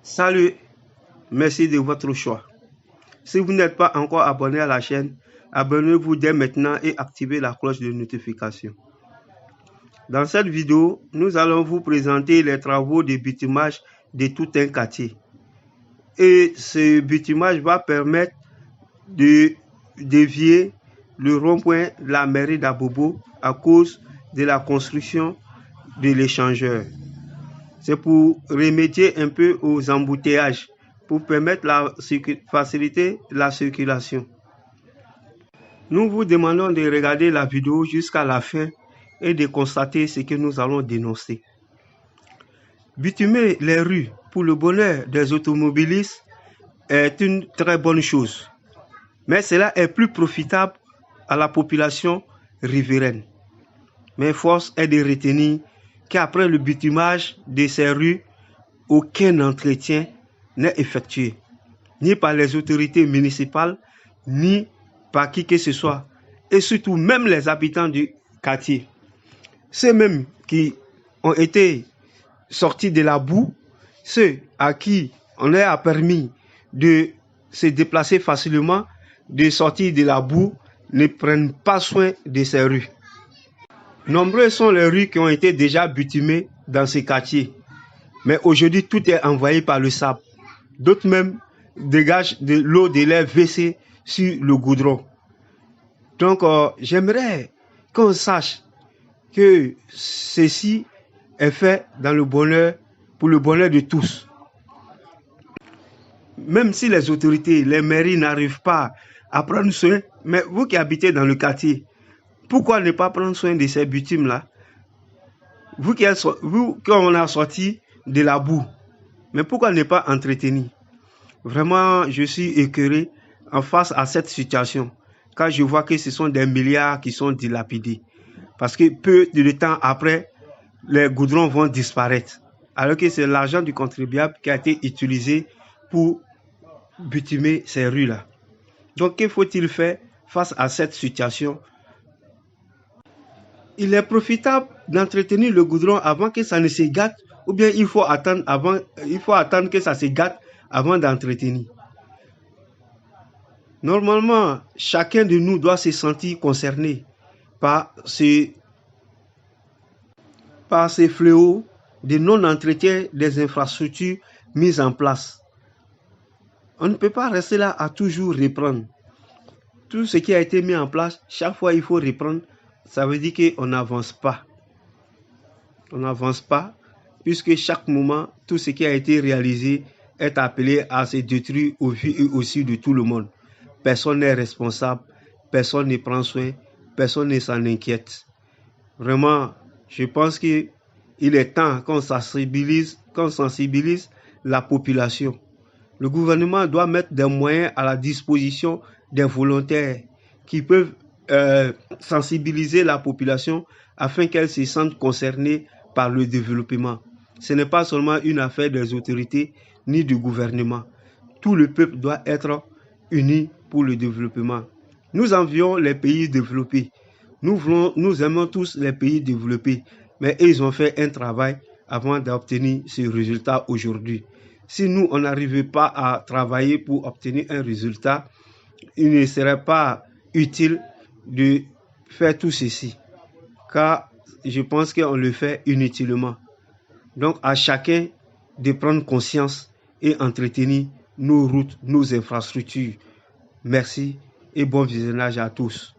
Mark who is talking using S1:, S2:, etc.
S1: Salut, merci de votre choix. Si vous n'êtes pas encore abonné à la chaîne, abonnez-vous dès maintenant et activez la cloche de notification. Dans cette vidéo, nous allons vous présenter les travaux de bitumage de tout un quartier. Et ce bitumage va permettre de dévier le rond-point de la mairie d'Abobo à cause de la construction de l'échangeur. C'est pour remédier un peu aux embouteillages, pour permettre faciliter la circulation. Nous vous demandons de regarder la vidéo jusqu'à la fin et de constater ce que nous allons dénoncer. Bitumer les rues pour le bonheur des automobilistes est une très bonne chose, mais cela est plus profitable à la population riveraine. Mais force est de retenir qu'après le bitumage de ces rues, aucun entretien n'est effectué, ni par les autorités municipales, ni par qui que ce soit, et surtout même les habitants du quartier. Ceux mêmes qui ont été sortis de la boue, ceux à qui on leur a permis de se déplacer facilement, de sortir de la boue, ne prennent pas soin de ces rues. Nombreuses sont les rues qui ont été déjà bitumées dans ces quartiers. Mais aujourd'hui, tout est envahi par le sable. D'autres même dégagent de l'eau de l'air WC sur le goudron. Donc, j'aimerais qu'on sache que ceci est fait dans le bonheur, pour le bonheur de tous. Même si les autorités, les mairies n'arrivent pas à prendre soin, mais vous qui habitez dans le quartier, pourquoi ne pas prendre soin de ces bitumes-là? Vous qu'on a sorti de la boue, mais pourquoi ne pas entretenir? Vraiment, je suis écœuré en face à cette situation, car je vois que ce sont des milliards qui sont dilapidés. Parce que peu de temps après, les goudrons vont disparaître, alors que c'est l'argent du contribuable qui a été utilisé pour bitumer ces rues-là. Donc, que faut-il faire face à cette situation? Il est profitable d'entretenir le goudron avant que ça ne se gâte, ou bien il faut attendre que ça se gâte avant d'entretenir. Normalement, chacun de nous doit se sentir concerné par ces fléaux de non-entretien des infrastructures mises en place. On ne peut pas rester là à toujours reprendre. Tout ce qui a été mis en place, chaque fois il faut reprendre. Ça veut dire qu'on n'avance pas. On n'avance pas, puisque chaque moment, tout ce qui a été réalisé est appelé à se détruire au vu et au su de tout le monde. Personne n'est responsable, personne ne prend soin, personne ne s'en inquiète. Vraiment, je pense qu'il est temps qu'on sensibilise la population. Le gouvernement doit mettre des moyens à la disposition des volontaires qui peuvent sensibiliser la population afin qu'elle se sente concernée par le développement. Ce n'est pas seulement une affaire des autorités ni du gouvernement. Tout le peuple doit être uni pour le développement. Nous envions les pays développés. Nous aimons tous les pays développés, mais ils ont fait un travail avant d'obtenir ce résultat aujourd'hui. Si nous, on n'arrivait pas à travailler pour obtenir un résultat, il ne serait pas utile de faire tout ceci, car je pense qu'on le fait inutilement. Donc, à chacun de prendre conscience et entretenir nos routes, nos infrastructures. Merci et bon visionnage à tous.